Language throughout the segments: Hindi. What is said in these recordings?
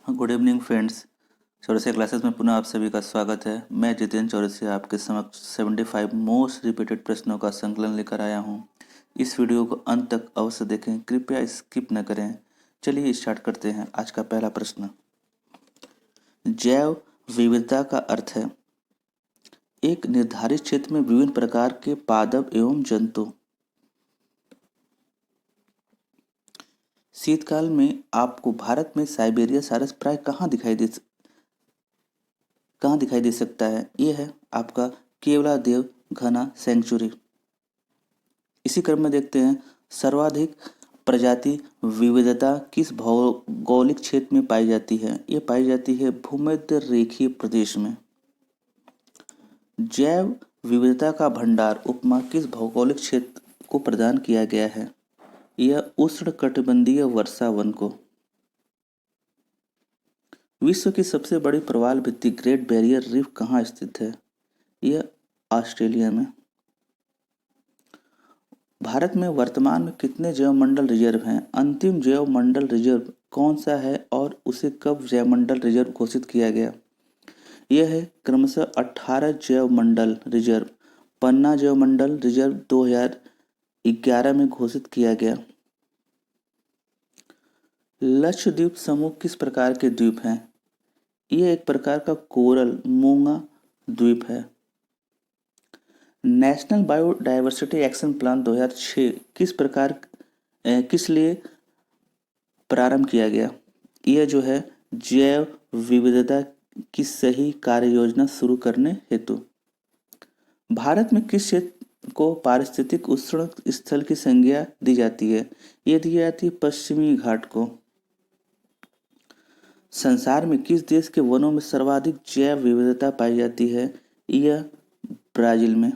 Good evening friends. Chaurasia classes में पुनः आप सभी का स्वागत है। मैं जितेंद्र चौरसिया आपके समक्ष 75 मोस्ट रिपीटेड प्रश्नों का संकलन लेकर आया हूं। इस वीडियो को अंत तक अवश्य देखें, कृपया स्किप न करें। चलिए स्टार्ट करते हैं। आज का पहला प्रश्न, जैव विविधता का अर्थ है एक निर्धारित क्षेत्र में विभिन्न प्रकार के पादप एवं जंतु। शीतकाल में आपको भारत में साइबेरिया सारस प्राय कहाँ दिखाई दे सकता है? ये है आपका केवलादेव घना सेंचुरी। इसी क्रम में देखते हैं, सर्वाधिक प्रजाति विविधता किस भौगोलिक क्षेत्र में पाई जाती है? ये पाई जाती है भूमध्य रेखीय प्रदेश में। जैव विविधता का भंडार उपमा किस भौगोलिक क्षेत्र को प्रदान किया गया है? यह उष्णकटिबंधीय वर्षा वन को। विश्व की सबसे बड़ी प्रवाल भित्ति ग्रेट बैरियर रीफ कहाँ स्थित है? यह ऑस्ट्रेलिया में। भारत में वर्तमान में कितने जैवमंडल रिजर्व हैं? अंतिम जैवमंडल रिजर्व कौन सा है और उसे कब जैवमंडल रिजर्व घोषित किया गया? यह है क्रमशः 18 जैवमंडल रिजर्व। पन्ना जैवमंडल रिजर्व 2011 में घोषित किया गया। लक्षद्वीप समूह किस प्रकार के द्वीप हैं? यह एक प्रकार का कोरल मूंगा द्वीप है। नेशनल बायोडायवर्सिटी एक्शन प्लान 2006 किस लिए प्रारंभ किया गया? यह जो है जैव विविधता की सही कार्य योजना शुरू करने हेतु। भारत में किस क्षेत्र को पारिस्थितिक उष्ण स्थल की संज्ञा दी जाती है? यह दी जाती है पश्चिमी घाट को। संसार में किस देश के वनों में सर्वाधिक जैव विविधता पाई जाती है? यह ब्राजील में।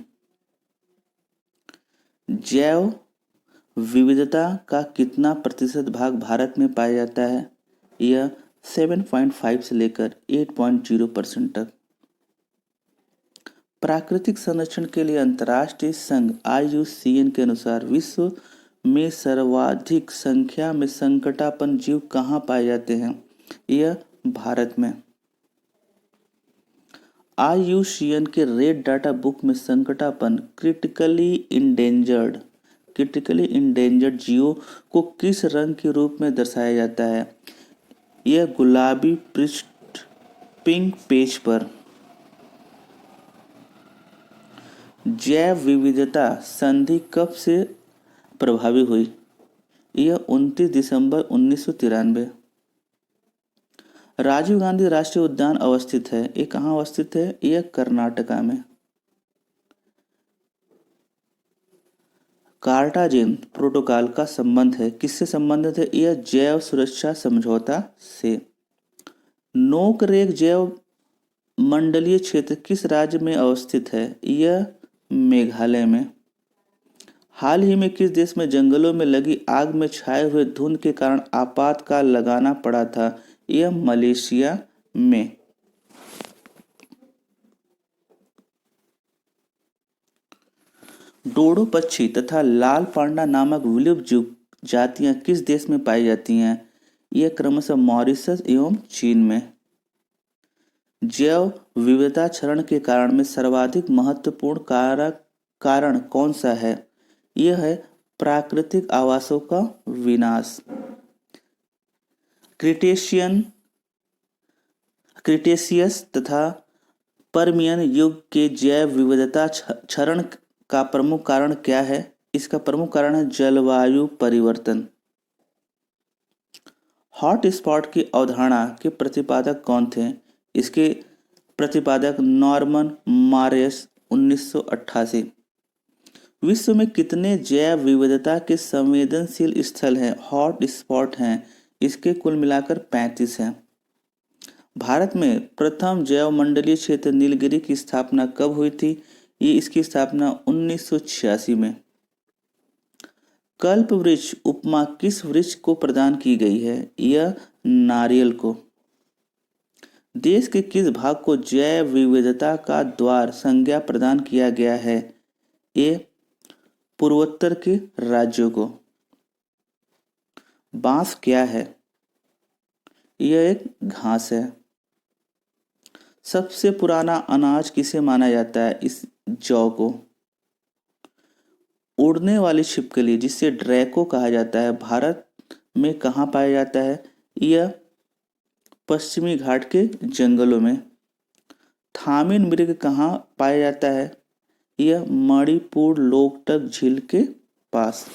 जैव विविधता का कितना प्रतिशत भाग भारत में पाया जाता है? यह 7.5 से लेकर 8.0% तक। प्राकृतिक संरक्षण के लिए अंतर्राष्ट्रीय संघ IUCN के अनुसार विश्व में सर्वाधिक संख्या में संकटापन्न जीव कहाँ पाए जाते हैं? यह भारत में। IUCN के रेड डाटा बुक में संकटापन्न क्रिटिकली इंडेंजर्ड जीवों को किस रंग के रूप में दर्शाया जाता है? यह गुलाबी पृष्ठ पिंक पेज पर। जैव विविधता संधि कब से प्रभावी हुई? यह 29 दिसंबर 1993। राजीव गांधी राष्ट्रीय उद्यान अवस्थित है। ये कहाँ अवस्थित है? यह कर्नाटका में। कार्टाजेन प्रोटोकॉल का संबंध है, किससे संबंधित है? यह जैव सुरक्षा समझौता से। नोकरेक जैव मंडलीय क्षेत्र किस राज्य में अवस्थित है? यह मेघालय में। हाल ही में किस देश में जंगलों में लगी आग में छाए हुए धुंध के कारण आपातकाल लगाना पड़ा था? यह मलेशिया में। डोडो पक्षी तथा लाल पांडा नामक विलुप्त जातियां किस देश में पाई जाती हैं? यह क्रमशः मॉरिशस एवं चीन में। जैव विविधता क्षरण के कारण में सर्वाधिक महत्वपूर्ण कारण कौन सा है? यह है प्राकृतिक आवासों का विनाश। क्रिटेशियस तथा पर्मियन युग के जैव विविधता क्षरण का प्रमुख कारण क्या है? इसका प्रमुख कारण है जलवायु परिवर्तन। हॉट स्पॉट की अवधारणा के प्रतिपादक कौन थे? इसके प्रतिपादक नॉर्मन मारियस 1988। विश्व में कितने जैव विविधता के संवेदनशील स्थल हैं, हॉट स्पॉट हैं? इसके कुल मिलाकर 35 हैं। भारत में प्रथम जैवमंडलीय क्षेत्र नीलगिरी की स्थापना कब हुई थी? ये इसकी स्थापना 1986 में। कल्प वृक्ष उपमा किस वृक्ष को प्रदान की गई है? यह नारियल को। देश के किस भाग को जैव विविधता का द्वार संज्ञा प्रदान किया गया है? ये पूर्वोत्तर के राज्यों को। बांस क्या है? यह एक घास है। सबसे पुराना अनाज किसे माना जाता है? इस जौ को। उड़ने वाली छिपकली जिसे ड्रैको कहा जाता है, भारत में कहाँ पाया जाता है? यह पश्चिमी घाट के जंगलों में। थामिन मृग कहाँ पाया जाता है? यह मणिपुर लोकटक झील के पास।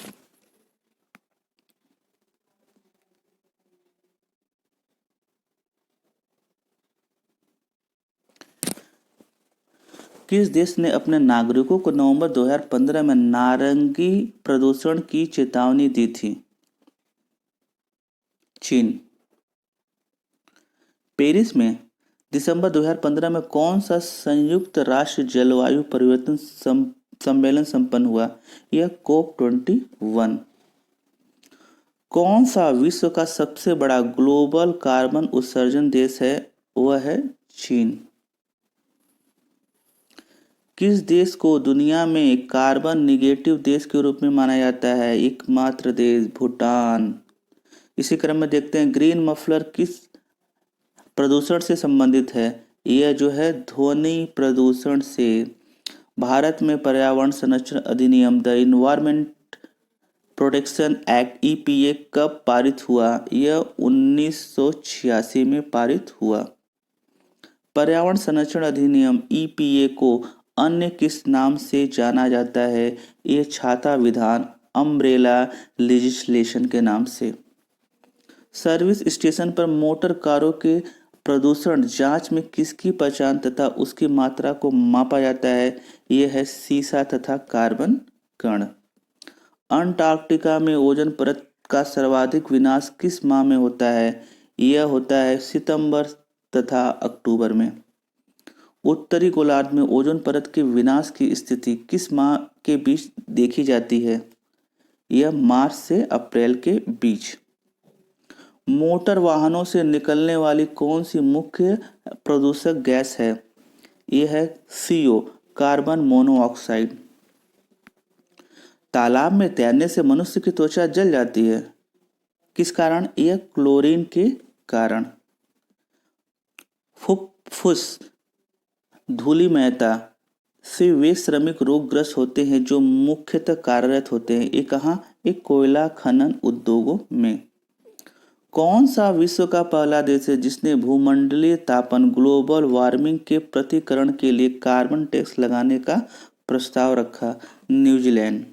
किस देश ने अपने नागरिकों को नवंबर 2015 में नारंगी प्रदूषण की चेतावनी दी थी? चीन। पेरिस में दिसंबर 2015 में कौन सा संयुक्त राष्ट्र जलवायु परिवर्तन सम्मेलन संपन्न हुआ? यह COP21। कौन सा विश्व का सबसे बड़ा ग्लोबल कार्बन उत्सर्जन देश है? वह है चीन। किस देश को दुनिया में कार्बन निगेटिव देश के रूप में माना जाता है? एकमात्र देश भूटान। इसी क्रम में देखते हैं ग्रीन मफलर किस प्रदूषण से संबंधित है? यह जो है ध्वनि प्रदूषण से। भारत में पर्यावरण संरक्षण अधिनियम the environment protection act EPA कब पारित हुआ? यह 1986 में पारित हुआ। पर्यावरण संरक्षण अधिनियम EPA को अन्य किस नाम से जाना जाता है? यह छाता विधान, अम्ब्रेला लेजिस्लेशन के नाम से। सर्विस स्टेशन पर मोटर कारों के प्रदूषण जांच में किसकी पहचान तथा उसकी मात्रा को मापा जाता है? यह है सीसा तथा कार्बन कण। अंटार्कटिका में ओजोन परत का सर्वाधिक विनाश किस माह में होता है? यह होता है सितंबर तथा अक्टूबर में। उत्तरी गोलार्ध में ओजोन परत के विनाश की स्थिति किस माह के बीच देखी जाती है? यह मार्च से अप्रैल के बीच। मोटर वाहनों से निकलने वाली कौन सी मुख्य प्रदूषक गैस है? यह है CO, कार्बन मोनोऑक्साइड। तालाब में तैरने से मनुष्य की त्वचा जल जाती है, किस कारण? यह क्लोरीन के कारण। फुफ्फुस धूलिमयता से वे श्रमिक रोगग्रस्त होते हैं जो मुख्यतः कार्यरत होते हैं। ये कहाँ? एक कोयला खनन उद्योगों में। कौन सा विश्व का पहला देश है जिसने भूमंडलीय तापन ग्लोबल वार्मिंग के प्रतिकरण के लिए कार्बन टैक्स लगाने का प्रस्ताव रखा? न्यूजीलैंड।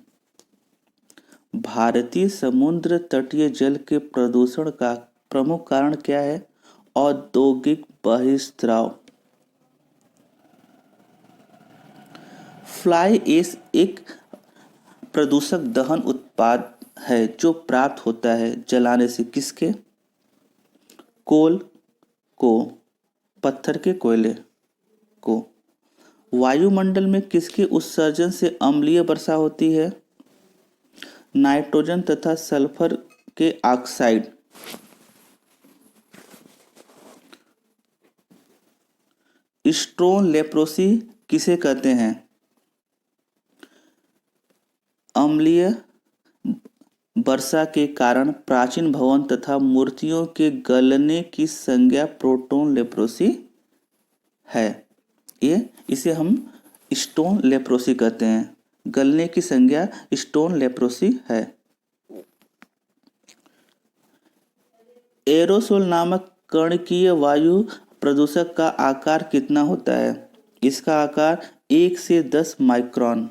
भारतीय समुद्र तटीय जल के प्रदूषण का प्रमुख कारण क्या है? औद्योगिक बहिर्स्राव। फ्लाई ऐश एक प्रदूषक दहन उत्पाद है जो प्राप्त होता है जलाने से। किसके? कोल को, पत्थर के कोयले को। वायुमंडल में किसके उत्सर्जन से अम्लीय वर्षा होती है? नाइट्रोजन तथा सल्फर के ऑक्साइड। स्टोन लेप्रोसी किसे कहते हैं? अम्लीय वर्षा के कारण प्राचीन भवन तथा मूर्तियों के गलने की संज्ञा प्रोटोन लेप्रोसी है। इसे हम स्टोन लेप्रोसी कहते हैं। गलने की संज्ञा स्टोन लेप्रोसी है। एरोसोल नामक कणकीय वायु प्रदूषक का आकार कितना होता है? इसका आकार 1 से 10 माइक्रोन।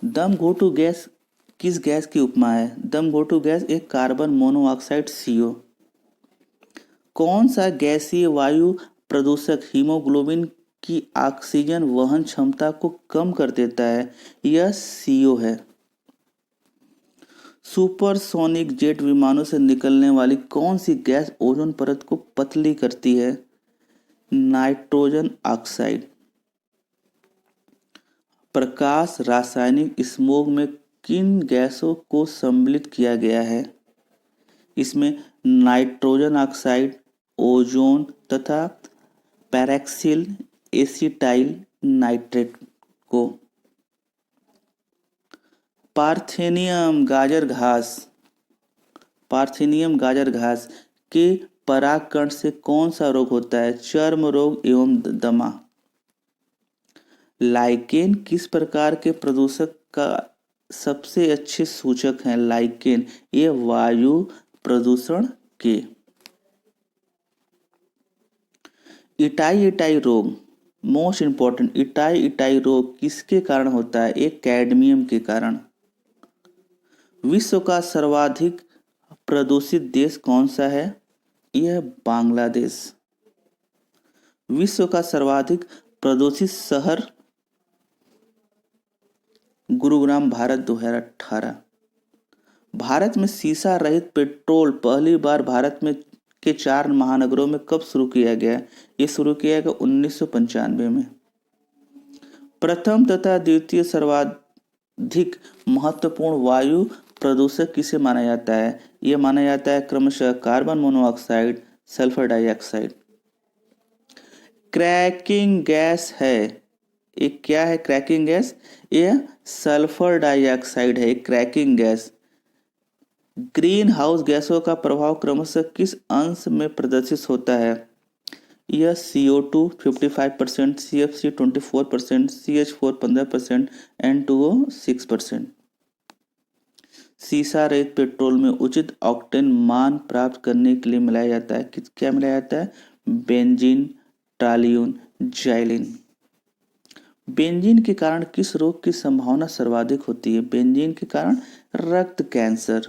दम घोटू गैस किस गैस की उपमा है? दम घोटू गैस एक कार्बन मोनोऑक्साइड CO। कौन सा गैसीय वायु प्रदूषक हीमोग्लोबिन की ऑक्सीजन वहन क्षमता को कम कर देता है? यह CO है। सुपरसोनिक जेट विमानों से निकलने वाली कौन सी गैस ओजोन परत को पतली करती है? Nitrogen oxide. प्रकाश रासायनिक स्मोग में किन गैसों को सम्मिलित किया गया है? इसमें नाइट्रोजन ऑक्साइड, ओजोन तथा पैराक्सिल एसिटाइल नाइट्रेट को। पार्थेनियम गाजर घास के परागकण से कौन सा रोग होता है? चर्म रोग एवं दमा। लाइकेन किस प्रकार के प्रदूषक का सबसे अच्छे सूचक हैं? लाइकेन ये वायु प्रदूषण के। इटाई रोग, मोस्ट इंपॉर्टेंट, इटाई रोग किसके कारण होता है? एक कैडमियम के कारण। विश्व का सर्वाधिक प्रदूषित देश कौन सा है? यह बांग्लादेश। विश्व का सर्वाधिक प्रदूषित शहर गुरुग्राम, भारत, 2018। भारत में सीसा रहित पेट्रोल पहली बार भारत में के 4 महानगरों में कब शुरू किया गया? ये शुरू किया गया 1995 में। प्रथम तथा द्वितीय सर्वाधिक महत्वपूर्ण वायु प्रदूषक किसे माना जाता है? यह माना जाता है क्रमशः carbon monoxide, sulphur dioxide. Cracking gas है, एक क्या है क्रैकिंग गैस? यह सल्फर डाइऑक्साइड है, क्रैकिंग गैस। ग्रीन हाउस गैसों का प्रभाव क्रमशः किस अंश में प्रदर्शित होता है? यह CO2 55%, CFC 24%, CH4 15%, N2O 6%। सीसा रहित पेट्रोल में उचित ऑक्टेन मान प्राप्त करने के लिए मिलाया जाता है, क्या मिलाया जाता है? Benzene, टॉल्यून, xylene. बेंजीन के कारण किस रोग की संभावना सर्वाधिक होती है? बेंजीन के कारण रक्त कैंसर।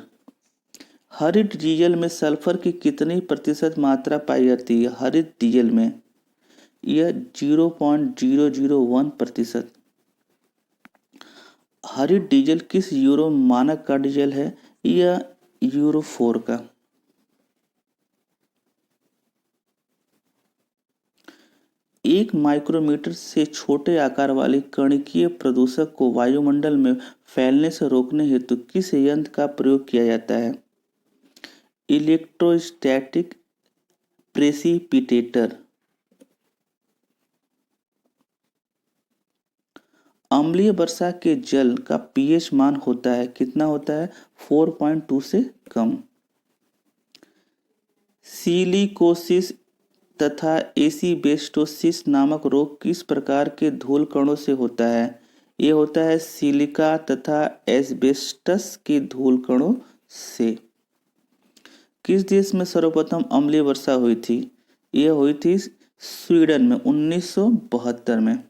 हरित डीजल में सल्फर की कितनी प्रतिशत मात्रा पाई जाती है? हरित डीजल में यह 0.001%। हरित डीजल किस यूरो मानक का डीजल है? यह यूरो 4 का। एक माइक्रोमीटर से छोटे आकार वाले कणिकीय प्रदूषक को वायुमंडल में फैलने से रोकने हेतु किस यंत्र का प्रयोग किया जाता है? Electrostatic precipitator. अम्लीय वर्षा के जल का pH मान होता है, कितना होता है? 4.2 से कम। सिलिकोसिस तथा एसीबेस्टोसिस नामक रोग किस प्रकार के धूल कणों से होता है? ये होता है सिलिका तथा एस्बेस्टस के धूल कणों से। किस देश में सर्वप्रथम अम्लीय वर्षा हुई थी? यह हुई थी स्वीडन में 1972 में।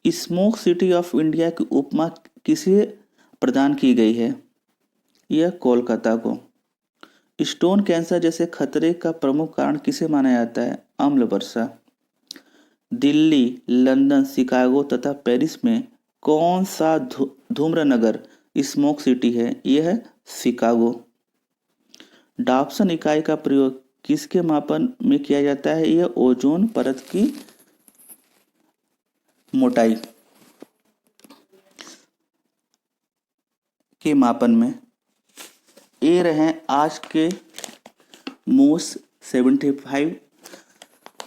स्मोक सिटी ऑफ इंडिया की उपमा किसे प्रदान की गई है? यह कोलकाता को। स्टोन कैंसर जैसे खतरे का प्रमुख कारण किसे माना जाता है? अम्ल वर्षा। दिल्ली, लंदन, शिकागो तथा पेरिस में कौन सा धूम्र नगर स्मोक सिटी है? यह है शिकागो। डॉप्सन इकाई का प्रयोग किसके मापन में किया जाता है? यह ओजोन परत की मोटाई के मापन में। ये रहे आज के मोस्ट 75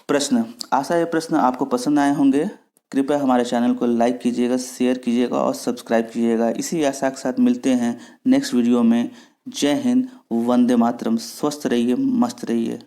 प्रश्न। आशा ये प्रश्न आपको पसंद आए होंगे। कृपया हमारे चैनल को लाइक कीजिएगा, शेयर कीजिएगा और सब्सक्राइब कीजिएगा। इसी आशा के साथ मिलते हैं नेक्स्ट वीडियो में। जय हिंद, वंदे मातरम। स्वस्थ रहिए, मस्त रहिए।